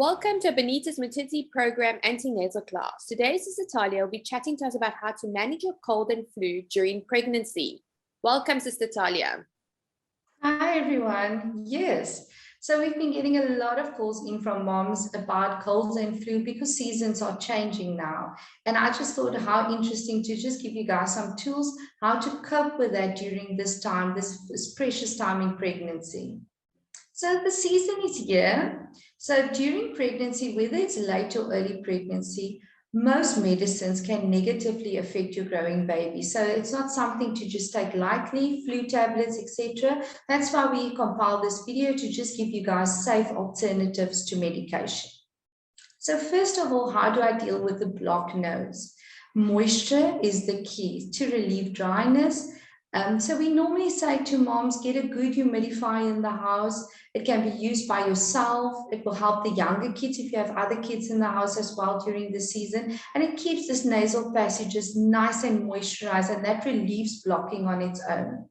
Welcome to Benita's maternity program antenatal class. Today, Sister Talia will be chatting to us about how to manage your cold and flu during pregnancy. Welcome, Sister Talia. Hi, everyone. Yes. So we've been getting a lot of calls in from moms about colds and flu because seasons are changing now. And I just thought how interesting to just give you guys some tools how to cope with that during this time, this precious time in pregnancy. So the season is here. So during pregnancy, whether it's late or early pregnancy, most medicines can negatively affect your growing baby. So it's not something to just take lightly, flu tablets, etc. That's why we compiled this video to just give you guys safe alternatives to medication. So first of all, how do I deal with the blocked nose? Moisture is the key to relieve dryness. So we normally say to moms, get a good humidifier in the house. It can be used by yourself. It will help the younger kids if you have other kids in the house as well during the season. And it keeps this nasal passages nice and moisturized, and that relieves blocking on its own.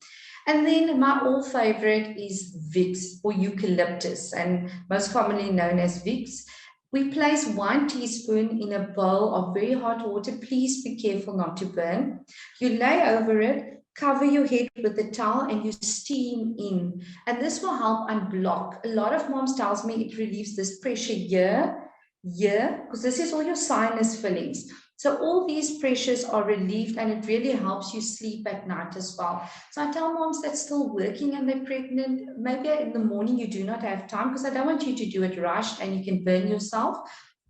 And then my all favorite is Vicks or eucalyptus, and most commonly known as Vicks. We place 1 teaspoon in a bowl of very hot water. Please be careful not to burn. You lay over it, cover your head with a towel, and you steam in. And this will help unblock. A lot of moms tells me it relieves this pressure here, because this is all your sinus fillings. So all these pressures are relieved, and it really helps you sleep at night as well. So I tell moms that's still working and they're pregnant, maybe in the morning you do not have time, because I don't want you to do it rushed and you can burn yourself.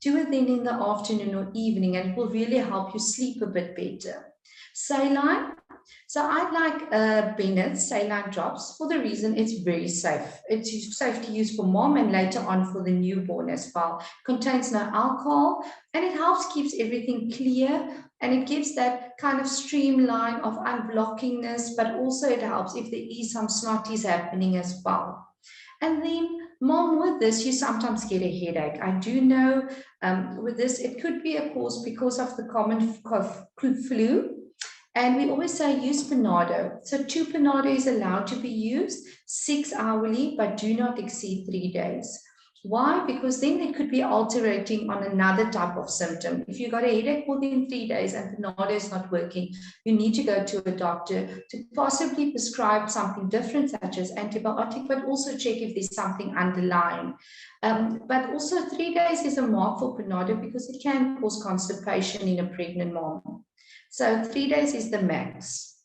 Do it then in the afternoon or evening, and it will really help you sleep a bit better. Saline. So I like Bennett's saline drops for the reason it's very safe. It's safe to use for mom and later on for the newborn as well. Contains no alcohol, and it helps keeps everything clear, and it gives that kind of streamline of unblockingness, but also it helps if there is some snotties happening as well. And then, mom, with this, you sometimes get a headache. I do know with this, it could be a cause because of the common flu. And we always say use Panado. So 2 Panado is allowed to be used, 6 hourly, but do not exceed 3 days. Why? Because then it could be altering on another type of symptom. If you got a headache within 3 days and Panado is not working, you need to go to a doctor to possibly prescribe something different, such as antibiotic, but also check if there's something underlying. But also 3 days is a mark for Panado because it can cause constipation in a pregnant mom. So 3 days is the max.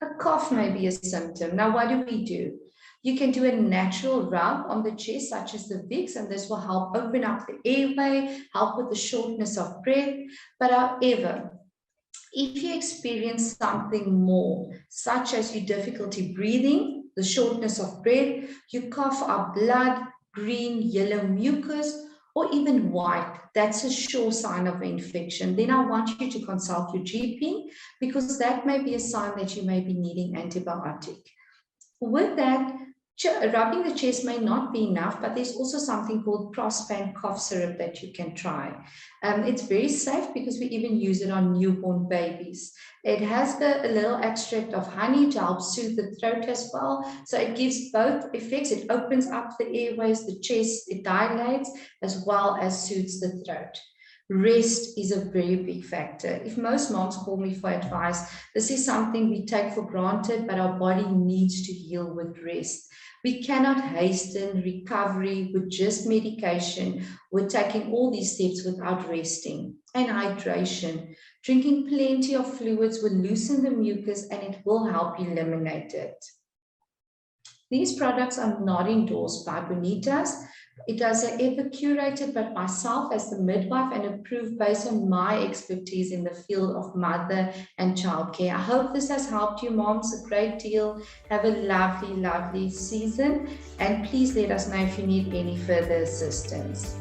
A cough may be a symptom. Now, what do? You can do a natural rub on the chest, such as the Vicks, and this will help open up the airway, help with the shortness of breath. But however, if you experience something more, such as your difficulty breathing, the shortness of breath, you cough up blood, green, yellow mucus, or even white, that's a sure sign of infection. Then I want you to consult your GP because that may be a sign that you may be needing antibiotic. With that, rubbing the chest may not be enough, but there's also something called Prospan cough syrup that you can try. It's very safe because we even use it on newborn babies. It has a little extract of honey to help soothe the throat as well. So it gives both effects. It opens up the airways, the chest, it dilates, as well as soothes the throat. Rest is a very big factor. If most moms call me for advice, this is something we take for granted, but our body needs to heal with rest. We cannot hasten recovery with just medication. We're taking all these steps without resting. And hydration. Drinking plenty of fluids will loosen the mucus and it will help eliminate it. These products are not endorsed by Bonitas. It is ever curated by myself as the midwife and approved based on my expertise in the field of mother and childcare. I hope this has helped you moms a great deal. Have a lovely, lovely season, and please let us know if you need any further assistance.